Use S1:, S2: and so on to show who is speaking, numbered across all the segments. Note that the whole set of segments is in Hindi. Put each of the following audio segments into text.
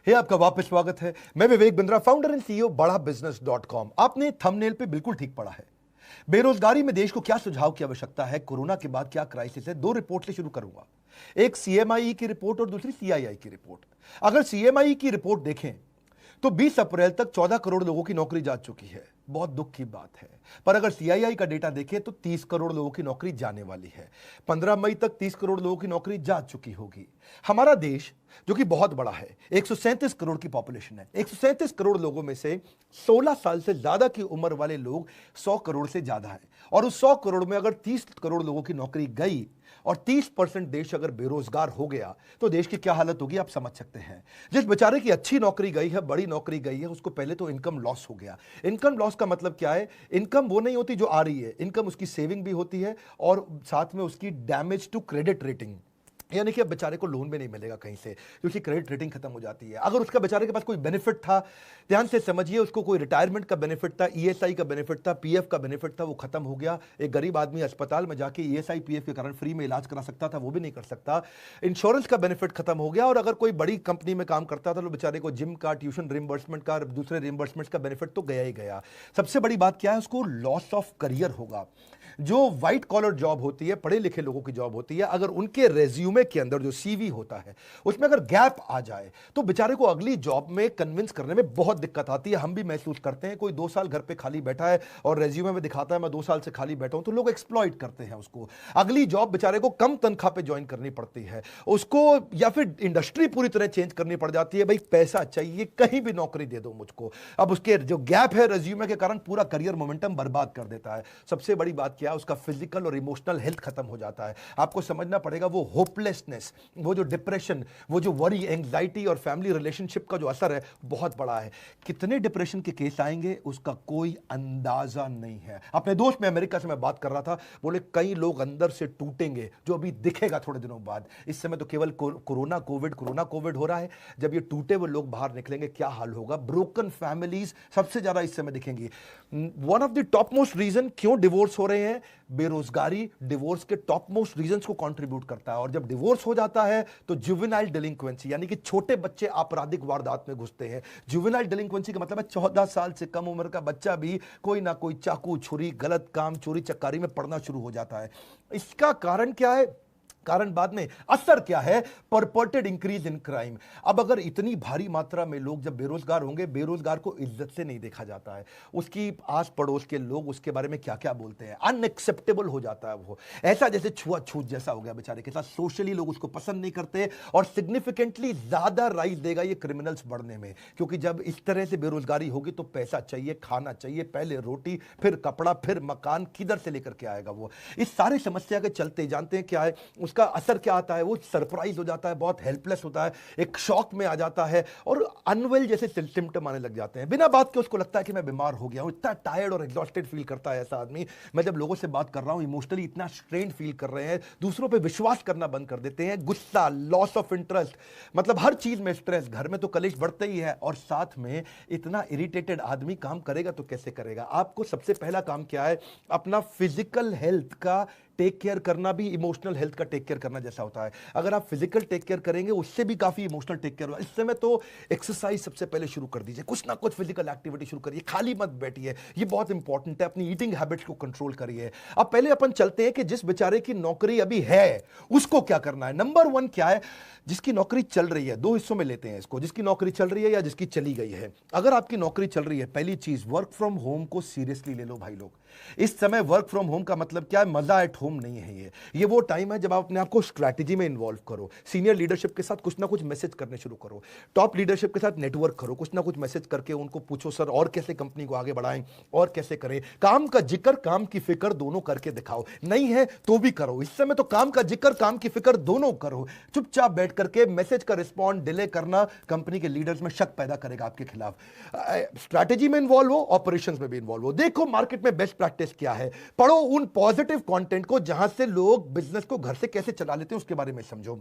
S1: हे आपका वापस स्वागत है। मैं Vivek Bindra, founder and CEO बड़ा बिजनेस .com। आपने थंबनेल पे बिल्कुल ठीक पढ़ा है। बेरोजगारी में देश को क्या सुझाव की आवश्यकता है, कोरोना के बाद क्या क्राइसिस है। दो रिपोर्ट से शुरू करूंगा, एक सीएमआई की रिपोर्ट और दूसरी सीआईआई की रिपोर्ट। अगर सीएमआई की रिपोर्ट देखें तो 20 अप्रैल तक 14 करोड़ लोगों की नौकरी जा चुकी है, बहुत दुख की बात है। पर अगर सीआईआई का डेटा देखें तो 30 करोड़ लोगों की नौकरी जाने वाली है। 15 मई तक 30 करोड़ लोगों की नौकरी जा चुकी होगी। हमारा देश जो कि बहुत बड़ा है, 137 करोड़ की पॉपुलेशन है। 137 करोड़ लोगों में से 16 साल से ज्यादा की उम्र वाले लोग 100 करोड़ से ज्यादा है। और उस 100 करोड़ में अगर 30 करोड़ लोगों की नौकरी गई और 30% देश अगर बेरोजगार हो गया तो देश की क्या हालत होगी आप समझ सकते हैं। जिस बेचारे की अच्छी नौकरी गई है, बड़ी नौकरी गई है, उसको पहले तो इनकम लॉस हो गया। इनकम लॉस का मतलब क्या है? इनकम वो नहीं होती जो आ रही है, इनकम उसकी सेविंग भी होती है और साथ में उसकी डैमेज टू क्रेडिट रेटिंग, यानी कि अब बेचारे को लोन भी नहीं मिलेगा कहीं से क्योंकि क्रेडिट रेटिंग खत्म हो जाती है। अगर उसका बेचारे के पास कोई बेनिफिट था, ध्यान से समझिए, उसको कोई रिटायरमेंट का बेनिफिट था, ईएसआई का बेनिफिट था, पीएफ का बेनिफिट था, वो खत्म हो गया। एक गरीब आदमी अस्पताल में जाके ईएसआई पीएफ के कारण फ्री में इलाज करा सकता था, वो भी नहीं कर सकता। इंश्योरेंस का बेनिफिट खत्म हो गया। और अगर कोई बड़ी कंपनी में काम करता था तो बेचारे को जिम का, ट्यूशन रिम्बर्समेंट का, दूसरे रिम्बर्समेंट का बेनिफिट तो गया ही गया। सबसे बड़ी बात क्या है? उसको लॉस ऑफ करियर होगा। जो व्हाइट कॉलर जॉब होती है, पढ़े लिखे लोगों की जॉब होती है, अगर उनके रेज्यूमे के अंदर जो सीवी होता है उसमें अगर गैप आ जाए तो बेचारे को अगली जॉब में कन्विंस करने में बहुत दिक्कत आती है। हम भी महसूस करते हैं। कोई 2 साल घर पे खाली बैठा है और रेज्यूमे में दिखाता है मैं 2 साल से खाली बैठा हूं, तो लोग एक्सप्लॉइट करते हैं उसको। अगली जॉब बेचारे को कम तनख्वाह पे ज्वाइन करनी पड़ती है उसको, या फिर इंडस्ट्री पूरी तरह चेंज करनी पड़ जाती है। भाई पैसा चाहिए, कहीं भी नौकरी दे दो मुझको। अब उसके जो गैप है रेज्यूमे के कारण पूरा करियर मोमेंटम बर्बाद कर देता है। सबसे बड़ी बात क्या है? उसका फिजिकल और इमोशनल हेल्थ खत्म हो जाता है। आपको समझना पड़ेगा वो होपलेसनेस, वो जो डिप्रेशन, वो जो वरी, एंग्जाइटी और फैमिली रिलेशनशिप का जो असर है बहुत बड़ा है। कितने डिप्रेशन के केस आएंगे उसका कोई अंदाजा नहीं है। अपने दोस्त में अमेरिका से मैं बात कर रहा था, बोले कई लोग अंदर से टूटेंगे जो अभी दिखेगा थोड़े दिनों बाद। इस समय तो केवल कोरोना कोविड हो रहा है। जब ये टूटे हुए लोग बाहर निकलेंगे क्या हाल होगा? ब्रोकन फैमिलीज सबसे ज्यादा इस समय दिखेंगी। One of the top most reason क्यों डिवोर्स हो रहे हैं, बेरोजगारी डिवोर्स के टॉप मोस्ट रीजंस को कंट्रीब्यूट करता है। और जब डिवोर्स हो जाता है तो जुवेनाइल डिलिंक्वेंसी, यानी कि छोटे बच्चे आपराधिक वारदात में घुसते हैं। जुवेनाइल डिलिंक्वेंसी का मतलब है 14 साल से कम उम्र का बच्चा भी कोई ना कोई चाकू, छुरी, गलत काम, चोरी चक्कारी में पड़ना शुरू हो जाता है। इसका कारण क्या है? कारण बाद में, असर क्या है? परपर्टेड इंक्रीज इन क्राइम। अब अगर इतनी भारी मात्रा में लोग जब बेरोजगार होंगे, बेरोजगार को इज्जत से नहीं देखा जाता है। उसकी आस पड़ोस के लोग उसके बारे में क्या क्या बोलते हैं, अनएक्सेप्टेबल हो जाता है वो। ऐसा जैसे छुआछूत जैसा हो गया बेचारे के साथ। सोशली लोग उसको पसंद नहीं करते और सिग्निफिकेंटली ज्यादा राइज देगा ये क्रिमिनल्स बढ़ने में। क्योंकि जब इस तरह से बेरोजगारी होगी तो पैसा चाहिए, खाना चाहिए, पहले रोटी, फिर कपड़ा, फिर मकान, किधर से लेकर के आएगा वो? इस सारी समस्या के चलते जानते हैं क्या है उसका असर क्या आता है? वो सरप्राइज हो जाता है, बहुत हेल्पलेस होता है, एक शॉक में आ जाता है और अनवेल जैसे सिम्टम आने लग जाते हैं। बिना बात के उसको लगता है कि मैं बीमार हो गया हूं। इतना टायर्ड और एग्जॉस्टेड फील करता है ऐसा आदमी। मैं जब लोगों से बात कर रहा हूं, इमोशनली इतना स्ट्रेन फील कर रहे हैं, दूसरों पे विश्वास करना बंद कर देते हैं, गुस्सा, लॉस ऑफ इंटरेस्ट, मतलब हर चीज में स्ट्रेस। घर में तो कलेश बढ़ते ही है और साथ में इतना इरिटेटेड आदमी काम करेगा तो कैसे करेगा? आपको सबसे पहला काम क्या है? अपना फिजिकल हेल्थ का टेक केयर करना भी इमोशनल हेल्थ का टेक केयर करना जैसा होता है। अगर आप फिजिकल टेक केयर करेंगे उससे भी काफी इमोशनल टेक केयर होगा। इस समय तो एक्सरसाइज सबसे पहले शुरू कर दीजिए, कुछ ना कुछ फिजिकल एक्टिविटी शुरू करिए, खाली मत बैठिए, ये बहुत इंपॉर्टेंट है। अपनी ईटिंग हैबिट्स को कंट्रोल करिए। अब पहले अपन चलते हैं कि जिस बेचारे की नौकरी अभी है उसको क्या करना है। नंबर 1 क्या है? जिसकी नौकरी चल रही है, 2 हिस्सों में लेते हैं इसको, जिसकी नौकरी चल रही है या जिसकी चली गई है। अगर आपकी नौकरी चल रही है, पहली चीज वर्क फ्रॉम होम को सीरियसली ले लो भाई लोग। इस समय वर्क फ्रॉम होम का मतलब क्या है? मजा एट होम नहीं है। ये वो टाइम है जब आप अपने आप को स्ट्रैटेजी में इन्वॉल्व करो, सीनियर लीडरशिप के साथ कुछ ना कुछ मैसेज करने शुरू करो, टॉप लीडरशिप के साथ नेटवर्क करो, कुछ ना कुछ मैसेज करके उनको पूछो सर और कैसे कंपनी को आगे बढ़ाएं और कैसे करें। काम का जिक्र, काम की फिक्र दोनों करके दिखाओ। नहीं है तो भी करो। इस समय तो काम का जिक्र, काम की फिक्र दोनों करो। चुपचाप बैठ करके मैसेज का रिस्पॉन्ड डिले करना कंपनी के लीडर्स में शक पैदा करेगा आपके खिलाफ। स्ट्रैटेजी में इन्वॉल्व हो, ऑपरेशंस में भी इन्वॉल्व हो। देखो मार्केट में बेस्ट प्रैक्टिस क्या है, पढ़ो उन पॉजिटिव कंटेंट को जहां से लोग बिजनेस को घर से कैसे चला लेते हैं उसके बारे में समझो।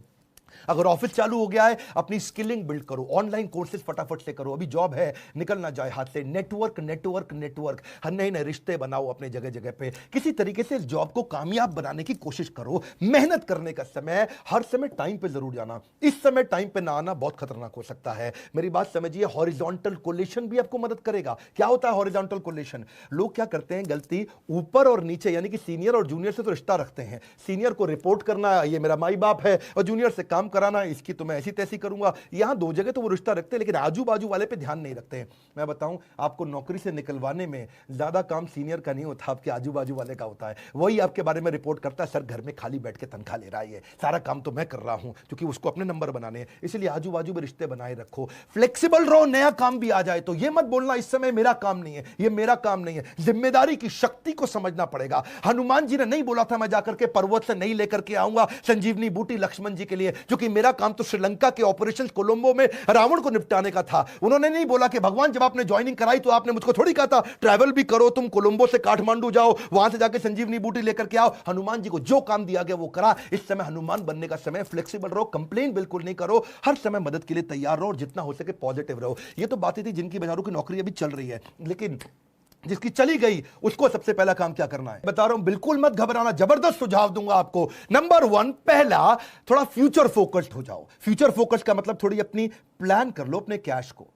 S1: अगर ऑफिस चालू हो गया है, अपनी स्किलिंग बिल्ड करो, ऑनलाइन कोर्सेज फटाफट से करो, अभी जॉब है निकल ना जाए हाथ से। नेटवर्क नेटवर्क नेटवर्क, हर नए नए रिश्ते बनाओ अपने जगह जगह पे, किसी तरीके से इस जॉब को कामयाब बनाने की कोशिश करो। मेहनत करने का समय, हर समय टाइम पे जरूर जाना, इस समय टाइम पे ना आना बहुत खतरनाक हो सकता है। मेरी बात समझिए, हॉरिजॉन्टल कोलेशन भी आपको मदद करेगा। क्या होता है हॉरिजॉन्टल कोलेशन? लोग क्या करते हैं गलती, ऊपर और नीचे यानी कि सीनियर और जूनियर से तो रिश्ता रखते हैं, सीनियर को रिपोर्ट करना, ये मेरा माई बाप है, और जूनियर से काम कराना, इसकी तो मैं ऐसी तैसी करूंगा। यहां दो जगह तो वो रिश्ता रखते हैं, लेकिन आजू बाजू वाले पे ध्यान नहीं रखते हैं। मैं बताऊं, आपको नौकरी से निकलवाने में ज्यादा काम सीनियर का नहीं होता, आपके आजू बाजू वाले का होता है। वही आपके बारे में रिपोर्ट करता है, सर घर में खाली बैठ के तनख्वाह ले रहा है, सारा काम तो मैं कर रहा हूं, क्योंकि उसको अपने नंबर बनाने हैं। इसलिए आजू बाजू में रिश्ते बनाए रखो, फ्लेक्सिबल रहो। नया काम भी आ जाए तो ये मत बोलना इस समय मेरा काम नहीं है, ये मेरा काम नहीं है। जिम्मेदारी की शक्ति को समझना पड़ेगा। हनुमान जी ने नहीं बोला था मैं जाकर के पर्वत से नहीं लेकर के आऊंगा संजीवनी बूटी लक्ष्मण जी के लिए, क्योंकि मेरा काम तो श्रीलंका के ऑपरेशन कोलंबो में रावण को निपटाने का था। उन्होंने नहीं बोला कि भगवान जब आपने ज्वाइनिंग कराई तो आपने मुझको थोड़ी कहा था ट्रैवल भी करो, तुम कोलंबो से काठमांडू जाओ, वहां से जाके संजीवनी बूटी लेकर के आओ। हनुमान जी को जो काम दिया गया वो करा। इस समय हनुमान बनने का समय, फ्लेक्सिबल रहो, कंप्लेन बिल्कुल नहीं करो, हर समय मदद के लिए तैयार रहो और जितना हो सके पॉजिटिव रहो। ये तो बातें थी जिनकी बेचारों की नौकरी अभी चल रही है, लेकिन जिसकी चली गई उसको सबसे पहला काम क्या करना है बता रहा हूं। बिल्कुल मत घबराना, जबरदस्त सुझाव दूंगा आपको। नंबर 1, पहला, थोड़ा फ्यूचर फोकस्ड हो जाओ। फ्यूचर फोकस्ड का मतलब थोड़ी अपनी प्लान कर लो अपने कैश को।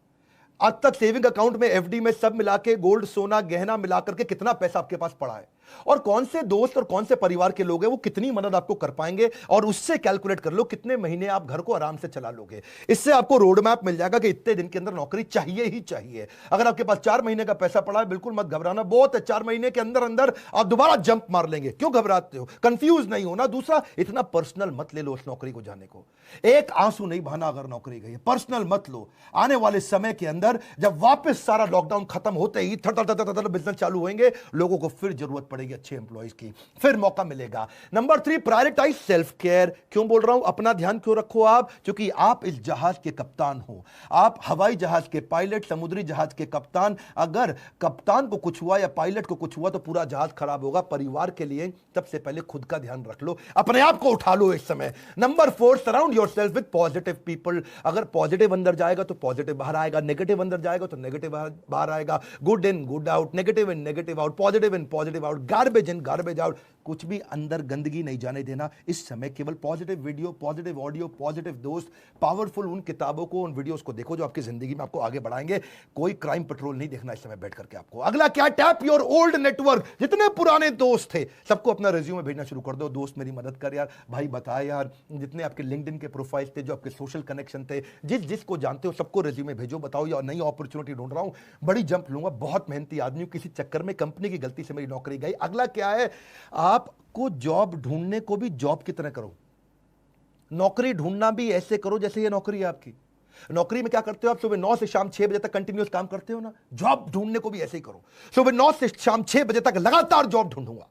S1: आज तक सेविंग अकाउंट में, एफडी में, सब मिला के, गोल्ड सोना गहना मिलाकर के कितना पैसा आपके पास पड़ा है, और कौन से दोस्त और कौन से परिवार के लोग हैं वो कितनी मदद आपको कर पाएंगे, और उससे कैलकुलेट कर लो कितने महीने आप घर को आराम से चला लोगे। इससे आपको रोड मैप मिल जाएगा कि इतने दिन के अंदर नौकरी चाहिए ही चाहिए। अगर आपके पास 4 महीने का पैसा पड़ा है, बिल्कुल मत घबराना, बहुत है, 4 महीने के अंदर अंदर आप दोबारा जंप मार लेंगे। क्यों घबराते हो? कंफ्यूज नहीं होना। दूसरा, इतना पर्सनल मत ले लो उस नौकरी को जाने को। एक आंसू नहीं बहाना अगर नौकरी गई, पर्सनल मत लो। आने वाले समय के अंदर जब वापस सारा लॉकडाउन खत्म होते ही थर बिजनेस चालू होंगे, लोगों को फिर जरूरत पड़ेगी अच्छे एम्प्लॉइज की, फिर मौका मिलेगा। Number 3, prioritise self care. क्यों बोल रहा हूं अपना ध्यान क्यों रखो आप? क्योंकि आप इस जहाज के कप्तान हो, आप हवाई जहाज के पायलट, समुद्री जहाज के कप्तान। अगर कप्तान को कुछ हुआ या पायलट को कुछ हुआ तो पूरा जहाज खराब होगा। परिवार के लिए सबसे पहले खुद का ध्यान रख लो, अपने आप को उठा लो इस समय। Number 4, surround yourself with positive people. अगर पॉजिटिव अंदर जाएगा तो पॉजिटिव बाहर आएगा, नेगेटिव अंदर जाएगा तो नेगेटिव बाहर आएगा। Good in good out, negative in negative out, positive in positive out, garbage in garbage out. कुछ भी अंदर गंदगी नहीं जाने देना इस समय। केवल positive video, positive audio, positive दोस्त, पावरफुल उन किताबों को, उन वीडियोस को देखो जो आपकी जिंदगी में आपको आगे बढ़ाएंगे। कोई क्राइम पेट्रोल नहीं देखना इस समय बैठ करके आपको। अगला क्या? Tap your old network. जितने पुराने दोस्त थे सबको अपना रिज्यूमे भेजना शुरू कर दो। दोस्त मेरी मदद कर यार, भाई बता यार, जितने आपके लिंक्डइन के प्रोफाइल थे, जो आपके सोशल कनेक्शन थे, जिसको जानते हो सबको रिज्यूमे भेजो। बताओ यार नई अपॉर्चुनिटी ढूंढ रहा हूं, बड़ी जंप लूंगा, बहुत मेहनती आदमी हूं, किसी चक्कर में कंपनी की गलती से मेरी नौकरी गई। अगला क्या है? आपको जॉब ढूंढने को भी जॉब की तरह करो, नौकरी ढूंढना भी ऐसे करो जैसे ये नौकरी है आपकी। नौकरी में क्या करते हो आप? सुबह 9 से शाम 6 बजे तक कंटिन्यूस काम करते हो ना, जॉब ढूंढने को भी ऐसे ही करो। सुबह 9 से शाम 6 बजे तक लगातार जॉब ढूंढूंगा,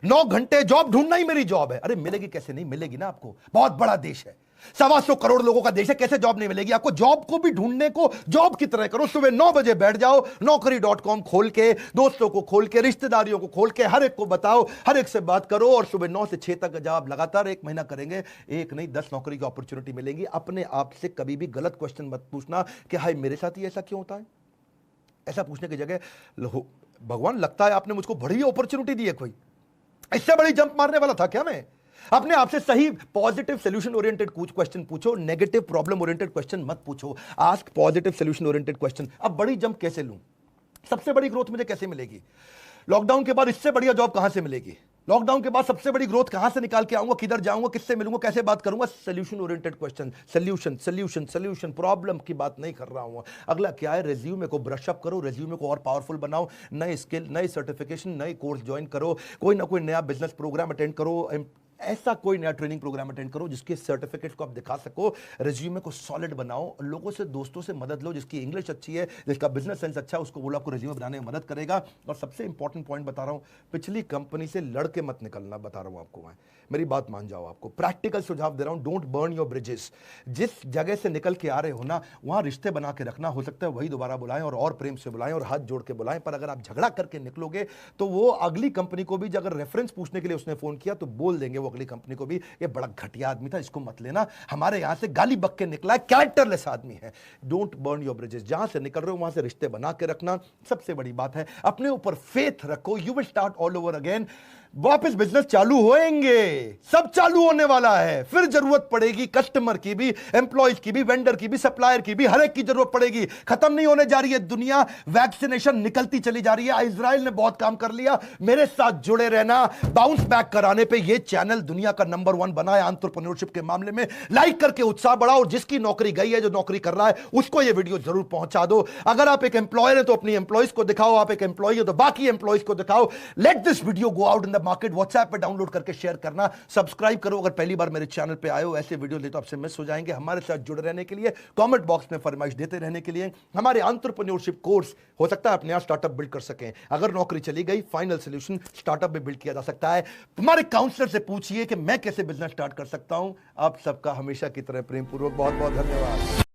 S1: 9 घंटे जॉब ढूंढना ही मेरी जॉब है। अरे मिलेगी कैसे नहीं मिलेगी ना आपको, बहुत बड़ा देश है, 125 करोड़ लोगों का देश है, कैसे जॉब नहीं मिलेगी आपको? जॉब को भी ढूंढने को जॉब की तरह करो। सुबह 9 बजे बैठ जाओ, naukri.com खोल के, दोस्तों को खोल के, रिश्तेदारियों को खोल के, हर एक को बताओ, हर एक से बात करो, और सुबह 9 से 6 तक जब आप लगातार 1 महीना करेंगे, एक नहीं 10 नौकरी की अपॉर्चुनिटी मिलेगी। अपने आप से कभी भी गलत क्वेश्चन मत पूछना कि हाय मेरे साथ ही ऐसा क्यों होता है। ऐसा पूछने की जगह भगवान लगता है आपने मुझको बड़ी अपॉर्चुनिटी दी है, कोई इससे बड़ी जंप मारने वाला था क्या मैं? अपने आप से सही पॉजिटिव सोल्यूशन ओरिएंटेड क्वेश्चन पूछो, नेगेटिव प्रॉब्लम ओरिएंटेड क्वेश्चन मत पूछो। Ask positive solution oriented question. अब बड़ी जंप कैसे लूं? सबसे बड़ी ग्रोथ मुझे कैसे मिलेगी? लॉकडाउन के बाद इससे बढ़िया जॉब कहां से मिलेगी? लॉकडाउन के बाद सबसे बड़ी ग्रोथ कहां से निकाल के आऊंगा? किधर जाऊंगा? किससे मिलूंगा? कैसे बात करूंगा? Solution oriented question, solution solution solution, problem की बात नहीं कर रहा हूं। अगला क्या है? रिज्यूमे को ब्रश अप करो, रिज्यूमे को और पावरफुल बनाओ, नए स्किल, नए सर्टिफिकेशन, नए कोर्स ज्वाइन करो, कोई ना कोई नया बिजनेस प्रोग्राम अटेंड करो, ऐसा कोई नया ट्रेनिंग प्रोग्राम अटेंड करो जिसके सर्टिफिकेट को आप दिखा सको। रिज्यूमे को सॉलिड बनाओ, लोगों से, दोस्तों से मदद लो, जिसकी इंग्लिश अच्छी है, जिसका बिजनेस सेंस अच्छा है, उसको बोलो आपको रिज्यूमे बनाने में मदद करेगा। और सबसे इंपॉर्टेंट पॉइंट बता रहा हूं, पिछली कंपनी से लड़के मत निकलना, बता रहा हूं आपको मैं, मेरी बात मान जाओ। आपको प्रैक्टिकल सुझाव दे रहा हूं, डोंट बर्न योर ब्रिजेस। जिस जगह से निकल के आ रहे हो ना, वहां रिश्ते बना के रखना। हो सकता है वही दोबारा बुलाएं, और प्रेम से बुलाएं, और हाथ जोड़ के बुलाएं, पर अगर आप झगड़ा करके निकलोगे तो वो अगली कंपनी को भी अगर रेफरेंस पूछने के लिए उसने फोन किया तो बोल देंगे वो अगली कंपनी को भी, ये बड़ा घटिया आदमी था, इसको मत लेना, हमारे यहां से गाली बक के निकला है, कैरेक्टरलेस आदमी है। डोंट बर्न योर ब्रिजेस, जहां से निकल रहे हो वहां से रिश्ते बना के रखना सबसे बड़ी बात है। अपने ऊपर फेथ रखो, you will start all over again. वापस बिजनेस चालू होएंगे, सब चालू होने वाला है, फिर जरूरत पड़ेगी कस्टमर की भी, एम्प्लॉयज की भी, वेंडर की भी, सप्लायर की भी, हर एक की जरूरत पड़ेगी। खत्म नहीं होने जा रही है दुनिया, वैक्सीनेशन निकलती चली जा रही है। इजराइल ने बहुत काम कर लिया, मेरे साथ जुड़े रहना। बाउंस बैक कराने पे ये चैनल दुनिया का नंबर 1 बना है एंटरप्रेन्योरशिप के मामले में। लाइक करके उत्साह बढ़ाओ, और जिसकी नौकरी गई है, जो नौकरी कर रहा है, उसको ये वीडियो जरूर पहुंचा दो। अगर आप एक एम्प्लॉयर है तो अपनी एम्प्लॉयज को दिखाओ, आप एक एम्प्लॉय हो तो बाकी एम्प्लॉयज को दिखाओ। Let this video go out in the market. WhatsApp पे डाउनलोड करके शेयर करना, सब्सक्राइब करो अगर पहली बार मेरे चैनल पे आए हो। ऐसे वीडियो ले तो आपसे मिस हो जाएंगे। हमारे साथ जुड़े रहने के लिए, कमेंट बॉक्स में फरमाइश देते रहने के लिए, हमारे एंटरप्रेन्योरशिप कोर्स हो सकता है अपने यहां स्टार्टअप बिल्ड कर सकें। अगर नौकरी चली गई, फाइनल सॉल्यूशन स्टार्टअप में बिल्ड किया जा सकता है। तुम्हारे काउंसलर से पूछिए कि मैं कैसे बिजनेस स्टार्ट कर सकता हूं। आप सबका हमेशा की तरह प्रेम पूर्वक बहुत बहुत धन्यवाद।